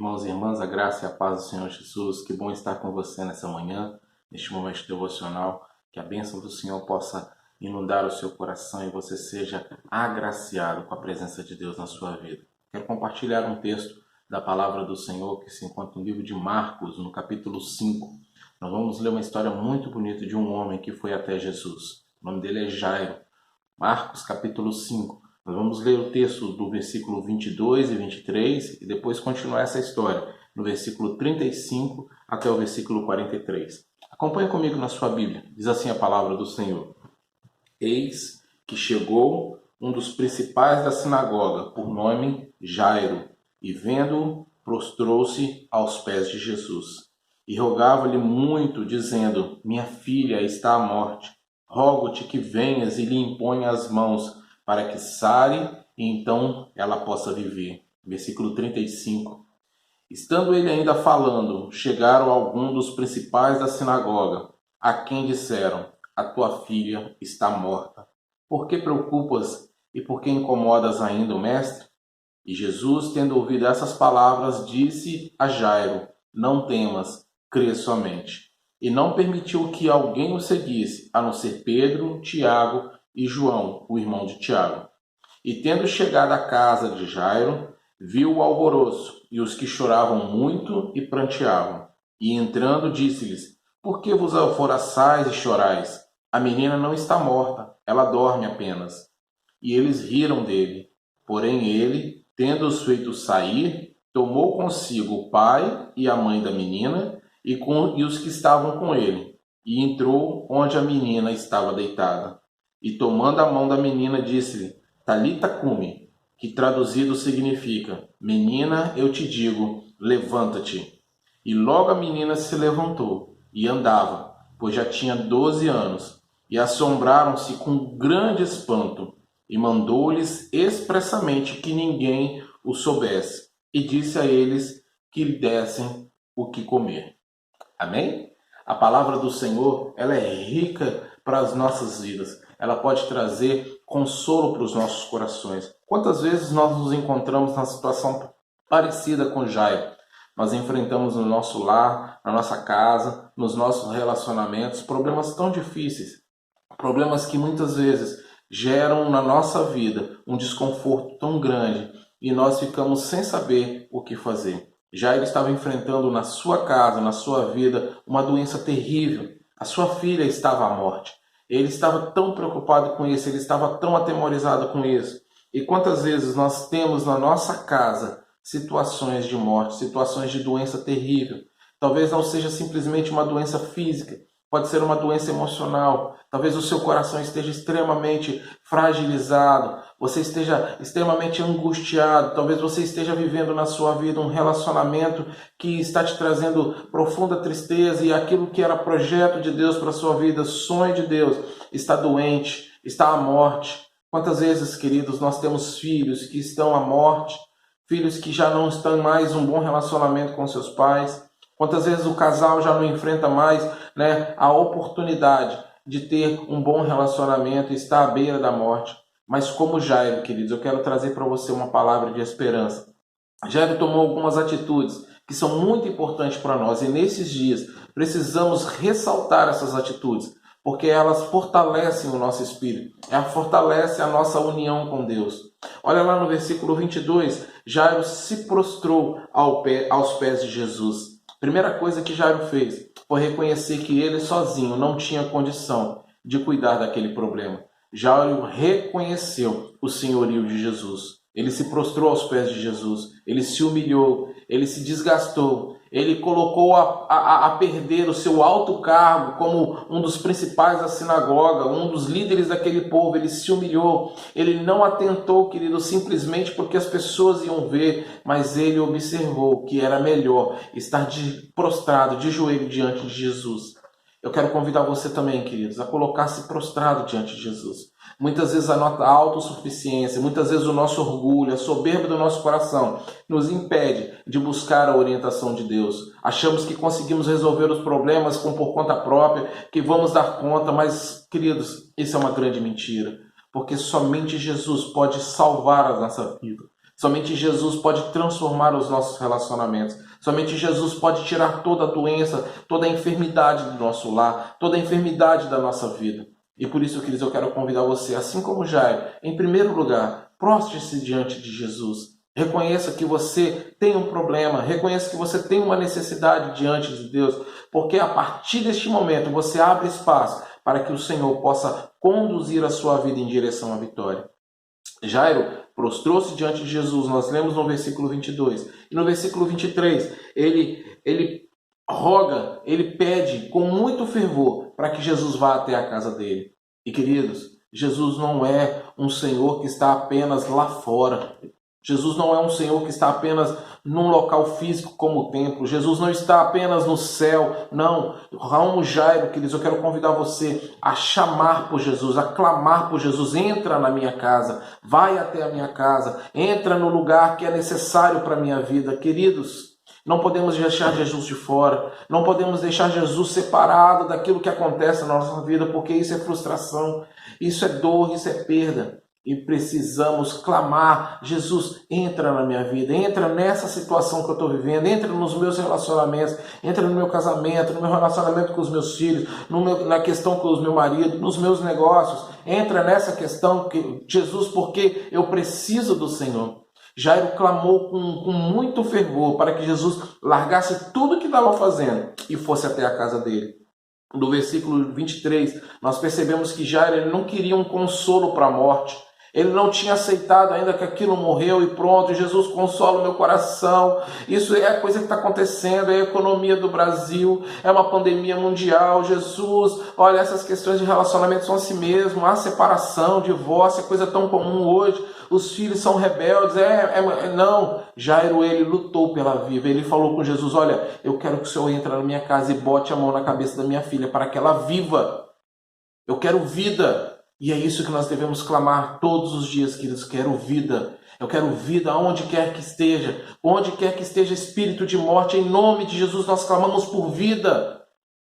Irmãos e irmãs, a graça e a paz do Senhor Jesus, que bom estar com você nessa manhã, neste momento devocional, que a bênção do Senhor possa inundar o seu coração e você seja agraciado com a presença de Deus na sua vida. Quero compartilhar um texto da palavra do Senhor que se encontra no livro de Marcos, no capítulo 5. Nós vamos ler uma história muito bonita de um homem que foi até Jesus. O nome dele é Jairo. Marcos, capítulo 5. Nós vamos ler o texto do versículo 22 e 23 e depois continuar essa história no versículo 35 até o versículo 43. Acompanhe comigo na sua Bíblia. Diz assim a palavra do Senhor. Eis que chegou um dos principais da sinagoga, por nome Jairo, e vendo-o, prostrou-se aos pés de Jesus. E rogava-lhe muito, dizendo: Minha filha está à morte. Rogo-te que venhas e lhe imponha as mãos, para que sare e então ela possa viver. Versículo 35. Estando ele ainda falando, chegaram alguns dos principais da sinagoga, a quem disseram: A tua filha está morta. Por que preocupas e por que incomodas ainda o mestre? E Jesus, tendo ouvido essas palavras, disse a Jairo: Não temas, crê somente. E não permitiu que alguém o seguisse, a não ser Pedro, Tiago e João, o irmão de Tiago. E tendo chegado à casa de Jairo, viu o alvoroço e os que choravam muito e pranteavam. E entrando, disse-lhes: Por que vos alvoroçais e chorais? A menina não está morta, ela dorme apenas. E eles riram dele. Porém ele, tendo-os feito sair, tomou consigo o pai e a mãe da menina e os que estavam com ele, e entrou onde a menina estava deitada. E tomando a mão da menina, disse-lhe: Talita cumi, que traduzido significa: Menina, eu te digo, levanta-te. E logo a menina se levantou e andava, pois já tinha 12 anos, e assombraram-se com grande espanto, e mandou-lhes expressamente que ninguém o soubesse, e disse a eles que lhe dessem o que comer. Amém? A palavra do Senhor, ela é rica para as nossas vidas. Ela pode trazer consolo para os nossos corações. Quantas vezes nós nos encontramos na situação parecida com Jairo? Nós enfrentamos no nosso lar, na nossa casa, nos nossos relacionamentos, problemas tão difíceis. Problemas que muitas vezes geram na nossa vida um desconforto tão grande e nós ficamos sem saber o que fazer. Jairo estava enfrentando na sua casa, na sua vida, uma doença terrível. A sua filha estava à morte. Ele estava tão preocupado com isso, ele estava tão atemorizado com isso. E quantas vezes nós temos na nossa casa situações de morte, situações de doença terrível. Talvez não seja simplesmente uma doença física, pode ser uma doença emocional. Talvez o seu coração esteja extremamente fragilizado, você esteja extremamente angustiado, talvez você esteja vivendo na sua vida um relacionamento que está te trazendo profunda tristeza e aquilo que era projeto de Deus para a sua vida, sonho de Deus, está doente, está à morte. Quantas vezes, queridos, nós temos filhos que estão à morte, filhos que já não estão mais em um bom relacionamento com seus pais. Quantas vezes o casal já não enfrenta mais, a oportunidade de ter um bom relacionamento e está à beira da morte. Mas como Jairo, queridos, eu quero trazer para você uma palavra de esperança. Jairo tomou algumas atitudes que são muito importantes para nós e nesses dias precisamos ressaltar essas atitudes, porque elas fortalecem o nosso espírito, elas fortalecem a nossa união com Deus. Olha lá no versículo 22, Jairo se prostrou aos pés de Jesus. Primeira coisa que Jairo fez foi reconhecer que ele sozinho não tinha condição de cuidar daquele problema. Jairo reconheceu o senhorio de Jesus. Ele se prostrou aos pés de Jesus. Ele se humilhou. Ele se desgastou. Ele colocou a perder o seu alto cargo como um dos principais da sinagoga, um dos líderes daquele povo. Ele se humilhou. Ele não atentou, querido, simplesmente porque as pessoas iam ver, mas ele observou que era melhor estar prostrado, de joelho diante de Jesus. Eu quero convidar você também, queridos, a colocar-se prostrado diante de Jesus. Muitas vezes a nossa autossuficiência, muitas vezes o nosso orgulho, a soberba do nosso coração nos impede de buscar a orientação de Deus. Achamos que conseguimos resolver os problemas por conta própria, que vamos dar conta, mas, queridos, isso é uma grande mentira. Porque somente Jesus pode salvar a nossa vida. Somente Jesus pode transformar os nossos relacionamentos. Somente Jesus pode tirar toda a doença, toda a enfermidade do nosso lar, toda a enfermidade da nossa vida. E por isso, queridos, eu quero convidar você, assim como Jairo, em primeiro lugar, prostre-se diante de Jesus. Reconheça que você tem um problema, reconheça que você tem uma necessidade diante de Deus, porque a partir deste momento você abre espaço para que o Senhor possa conduzir a sua vida em direção à vitória. Jairo prostrou-se diante de Jesus, nós lemos no versículo 22. E no versículo 23, ele roga, ele pede com muito fervor para que Jesus vá até a casa dele. E queridos, Jesus não é um Senhor que está apenas lá fora. Jesus não é um Senhor que está apenas num local físico como o templo. Jesus não está apenas no céu. Não. Como Jairo, queridos, eu quero convidar você a chamar por Jesus, a clamar por Jesus. Entra na minha casa, vai até a minha casa, entra no lugar que é necessário para a minha vida. Queridos, não podemos deixar Jesus de fora. Não podemos deixar Jesus separado daquilo que acontece na nossa vida, porque isso é frustração, isso é dor, isso é perda. E precisamos clamar: Jesus, entra na minha vida, entra nessa situação que eu estou vivendo, entra nos meus relacionamentos, entra no meu casamento, no meu relacionamento com os meus filhos, na questão com o meu marido, nos meus negócios. Entra nessa questão, Jesus, porque eu preciso do Senhor. Jairo clamou com muito fervor para que Jesus largasse tudo que estava fazendo e fosse até a casa dele. No versículo 23, nós percebemos que Jairo ele não queria um consolo para a morte. Ele não tinha aceitado ainda que aquilo morreu e pronto, Jesus consola o meu coração. Isso é a coisa que está acontecendo, é a economia do Brasil, é uma pandemia mundial. Jesus, olha, essas questões de relacionamento são assim mesmo, há separação, divórcio, é coisa tão comum hoje. Os filhos são rebeldes, não. Jairo, ele lutou pela vida, ele falou com Jesus: olha, eu quero que o Senhor entre na minha casa e bote a mão na cabeça da minha filha para que ela viva. Eu quero vida. E é isso que nós devemos clamar todos os dias, queridos. Quero vida. Eu quero vida onde quer que esteja. Onde quer que esteja espírito de morte, em nome de Jesus nós clamamos por vida.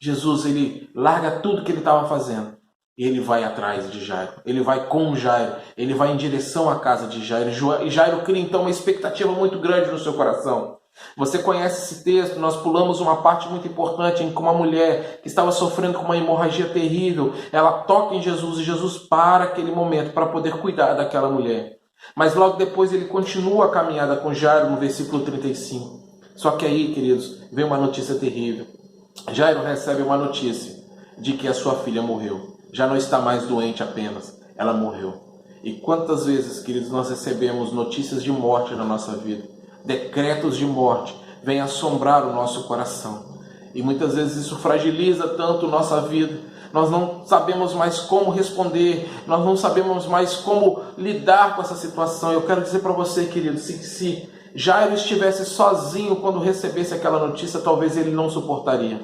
Jesus, ele larga tudo que ele estava fazendo. E ele vai atrás de Jairo. Ele vai com Jairo. Ele vai em direção à casa de Jairo. E Jairo cria então uma expectativa muito grande no seu coração. Você conhece esse texto, nós pulamos uma parte muito importante em que uma mulher que estava sofrendo com uma hemorragia terrível, ela toca em Jesus e Jesus para aquele momento para poder cuidar daquela mulher. Mas logo depois ele continua a caminhada com Jairo no versículo 35. Só que aí, queridos, vem uma notícia terrível. Jairo recebe uma notícia de que a sua filha morreu. Já não está mais doente apenas, ela morreu. E quantas vezes, queridos, nós recebemos notícias de morte na nossa vida? Decretos de morte vêm assombrar o nosso coração. E muitas vezes isso fragiliza tanto nossa vida. Nós não sabemos mais como responder. Nós não sabemos mais como lidar com essa situação. Eu quero dizer para você, querido, se Jairo estivesse sozinho quando recebesse aquela notícia, talvez ele não suportaria.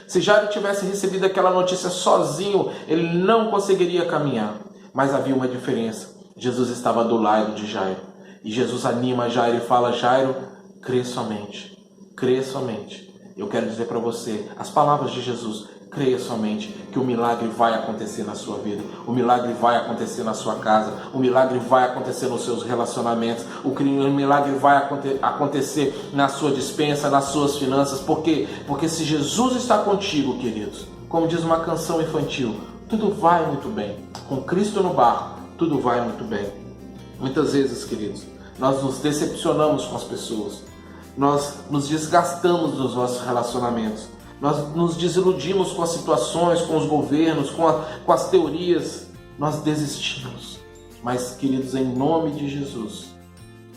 Se Jairo tivesse recebido aquela notícia sozinho, ele não conseguiria caminhar. Mas havia uma diferença. Jesus estava do lado de Jairo. E Jesus anima Jairo e fala: Jairo, crê somente, crê somente. Eu quero dizer para você as palavras de Jesus: creia somente que o milagre vai acontecer na sua vida, o milagre vai acontecer na sua casa, o milagre vai acontecer nos seus relacionamentos, o milagre vai acontecer na sua despensa, nas suas finanças. Por quê? Porque se Jesus está contigo, queridos, como diz uma canção infantil, tudo vai muito bem. Com Cristo no barco, tudo vai muito bem. Muitas vezes, queridos, nós nos decepcionamos com as pessoas, nós nos desgastamos dos nossos relacionamentos, nós nos desiludimos com as situações, com os governos, com as teorias, nós desistimos. Mas, queridos, em nome de Jesus,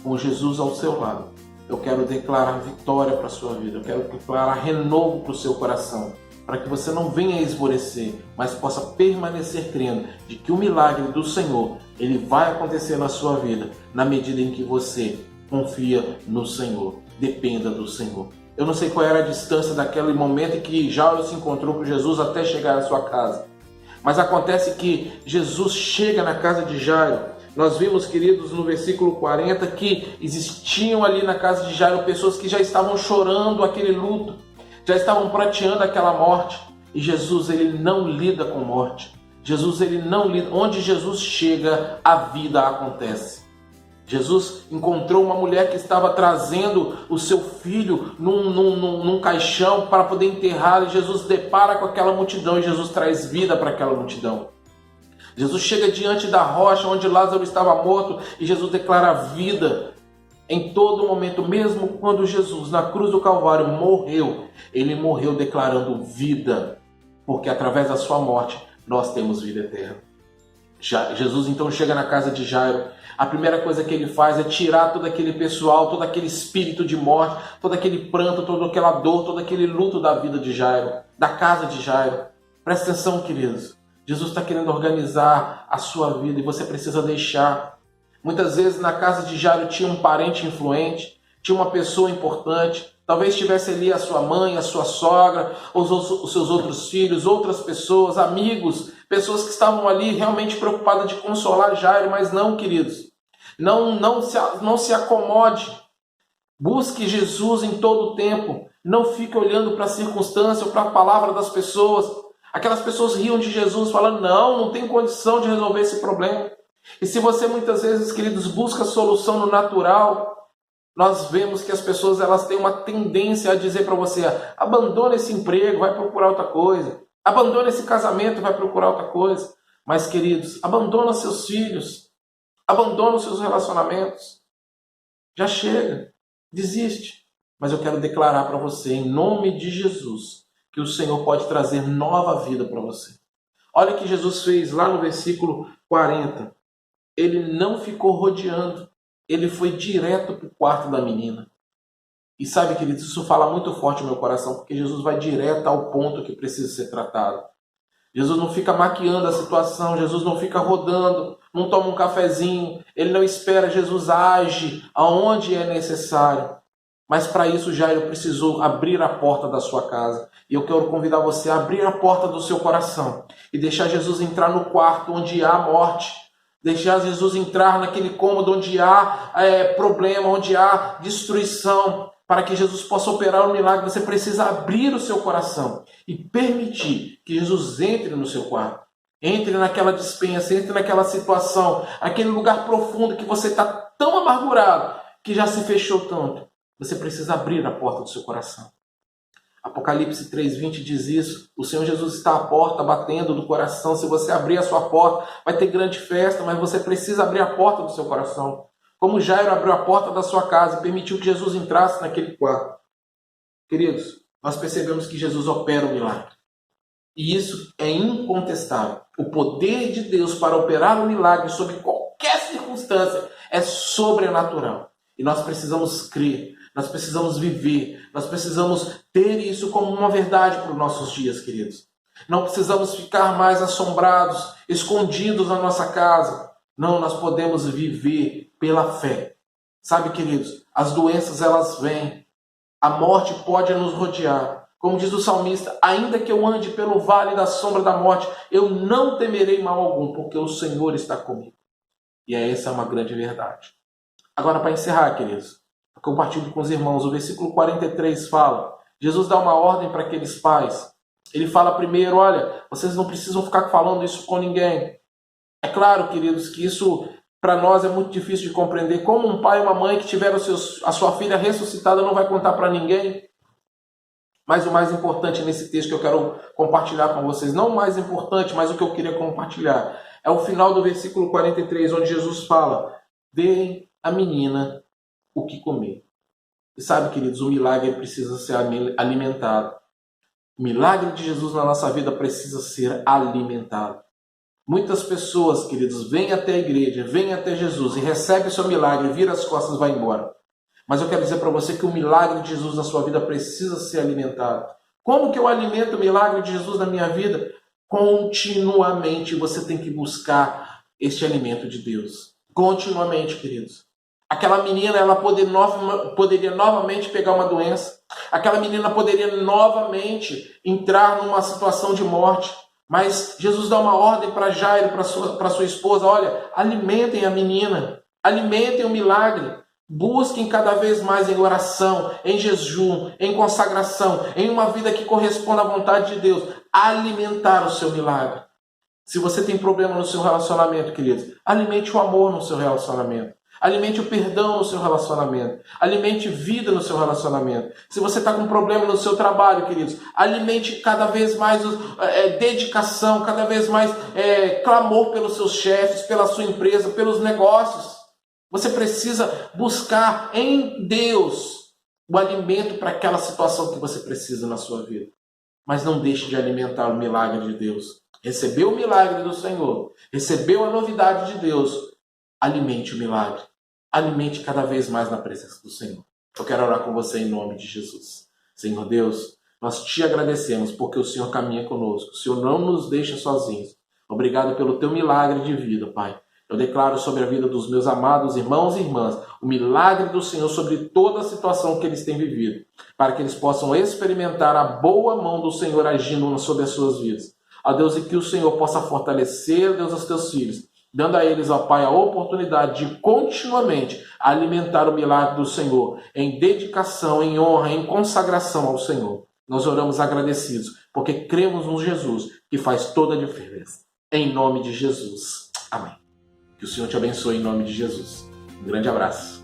com Jesus ao seu lado, eu quero declarar vitória para a sua vida, eu quero declarar renovo para o seu coração, para que você não venha esmorecer, mas possa permanecer crendo de que o milagre do Senhor, ele vai acontecer na sua vida, na medida em que você confia no Senhor, dependa do Senhor. Eu não sei qual era a distância daquele momento em que Jairo se encontrou com Jesus até chegar à sua casa, mas acontece que Jesus chega na casa de Jairo. Nós vimos, queridos, no versículo 40, que existiam ali na casa de Jairo pessoas que já estavam chorando aquele luto, já estavam prateando aquela morte. E Jesus, ele não lida com morte. Jesus, ele não lida. Onde Jesus chega, a vida acontece. Jesus encontrou uma mulher que estava trazendo o seu filho num caixão para poder enterrar, e Jesus depara com aquela multidão e Jesus traz vida para aquela multidão. Jesus chega diante da rocha onde Lázaro estava morto e Jesus declara vida em todo momento. Mesmo quando Jesus na cruz do Calvário morreu, ele morreu declarando vida, porque através da sua morte nós temos vida eterna. Jesus então chega na casa de Jairo. A primeira coisa que ele faz é tirar todo aquele pessoal, todo aquele espírito de morte, todo aquele pranto, toda aquela dor, todo aquele luto da vida de Jairo, da casa de Jairo. Presta atenção, queridos. Jesus está querendo organizar a sua vida e você precisa deixar. Muitas vezes na casa de Jairo tinha um parente influente, tinha uma pessoa importante. Talvez tivesse ali a sua mãe, a sua sogra, os seus outros filhos, outras pessoas, amigos, pessoas que estavam ali realmente preocupadas de consolar Jairo, mas não, queridos. Não se acomode. Busque Jesus em todo o tempo. Não fique olhando para a circunstância ou para a palavra das pessoas. Aquelas pessoas riam de Jesus, falando, não tem condição de resolver esse problema. E se você muitas vezes, queridos, busca solução no natural, nós vemos que as pessoas elas têm uma tendência a dizer para você, abandona esse emprego, vai procurar outra coisa. Abandona esse casamento, vai procurar outra coisa. Mas, queridos, abandona seus filhos. Abandona os seus relacionamentos. Já chega. Desiste. Mas eu quero declarar para você, em nome de Jesus, que o Senhor pode trazer nova vida para você. Olha o que Jesus fez lá no versículo 40. Ele não ficou rodeando. Ele foi direto para o quarto da menina. E sabe, queridos, isso fala muito forte no meu coração, porque Jesus vai direto ao ponto que precisa ser tratado. Jesus não fica maquiando a situação, Jesus não fica rodando, não toma um cafezinho, ele não espera, Jesus age aonde é necessário. Mas para isso Jairo precisou abrir a porta da sua casa. E eu quero convidar você a abrir a porta do seu coração e deixar Jesus entrar no quarto onde há morte. Deixar Jesus entrar naquele cômodo onde há problema, onde há destruição. Para que Jesus possa operar o milagre, você precisa abrir o seu coração e permitir que Jesus entre no seu quarto. Entre naquela despensa, entre naquela situação, aquele lugar profundo que você está tão amargurado, que já se fechou tanto. Você precisa abrir a porta do seu coração. Apocalipse 3:20 diz isso. O Senhor Jesus está à porta, batendo no coração. Se você abrir a sua porta, vai ter grande festa, mas você precisa abrir a porta do seu coração. Como Jairo abriu a porta da sua casa e permitiu que Jesus entrasse naquele quarto. Queridos, nós percebemos que Jesus opera o milagre. E isso é incontestável. O poder de Deus para operar o milagre sobre qualquer circunstância é sobrenatural. E nós precisamos crer, nós precisamos viver, nós precisamos ter isso como uma verdade para os nossos dias, queridos. Não precisamos ficar mais assombrados, escondidos na nossa casa. Não, nós podemos viver pela fé. Sabe, queridos, as doenças elas vêm. A morte pode nos rodear. Como diz o salmista, ainda que eu ande pelo vale da sombra da morte, eu não temerei mal algum, porque o Senhor está comigo. E essa é uma grande verdade. Agora, para encerrar, queridos, eu compartilho com os irmãos, o versículo 43 fala, Jesus dá uma ordem para aqueles pais. Ele fala primeiro, olha, vocês não precisam ficar falando isso com ninguém. É claro, queridos, que isso para nós é muito difícil de compreender. Como um pai e uma mãe que tiveram a sua filha ressuscitada não vai contar para ninguém? Mas o mais importante nesse texto que eu quero compartilhar com vocês, não o mais importante, mas o que eu queria compartilhar, é o final do versículo 43, onde Jesus fala, deem à menina o que comer. E sabe, queridos, o milagre precisa ser alimentado. O milagre de Jesus na nossa vida precisa ser alimentado. Muitas pessoas, queridos, vêm até a igreja, vêm até Jesus e recebem o seu milagre, vira as costas e vai embora. Mas eu quero dizer para você que o milagre de Jesus na sua vida precisa ser alimentado. Como que eu alimento o milagre de Jesus na minha vida? Continuamente você tem que buscar este alimento de Deus. Continuamente, queridos. Aquela menina, ela poderia novamente pegar uma doença. Aquela menina poderia novamente entrar numa situação de morte. Mas Jesus dá uma ordem para Jairo, para sua esposa, olha, alimentem a menina, alimentem o milagre, busquem cada vez mais em oração, em jejum, em consagração, em uma vida que corresponda à vontade de Deus, alimentar o seu milagre. Se você tem problema no seu relacionamento, queridos, alimente o amor no seu relacionamento. Alimente o perdão no seu relacionamento. Alimente vida no seu relacionamento. Se você está com problema no seu trabalho, queridos, alimente cada vez mais dedicação, cada vez mais clamor pelos seus chefes, pela sua empresa, pelos negócios. Você precisa buscar em Deus o alimento para aquela situação que você precisa na sua vida. Mas não deixe de alimentar o milagre de Deus. Recebeu o milagre do Senhor, recebeu a novidade de Deus, alimente o milagre. Alimente cada vez mais na presença do Senhor. Eu quero orar com você em nome de Jesus. Senhor Deus, nós te agradecemos porque o Senhor caminha conosco. O Senhor não nos deixa sozinhos. Obrigado pelo teu milagre de vida, Pai. Eu declaro sobre a vida dos meus amados irmãos e irmãs o milagre do Senhor sobre toda a situação que eles têm vivido, para que eles possam experimentar a boa mão do Senhor agindo sobre as suas vidas. Ó Deus, e que o Senhor possa fortalecer, Deus, os teus filhos, dando a eles, ó Pai, a oportunidade de continuamente alimentar o milagre do Senhor, em dedicação, em honra, em consagração ao Senhor. Nós oramos agradecidos, porque cremos no Jesus, que faz toda a diferença. Em nome de Jesus. Amém. Que o Senhor te abençoe em nome de Jesus. Um grande abraço.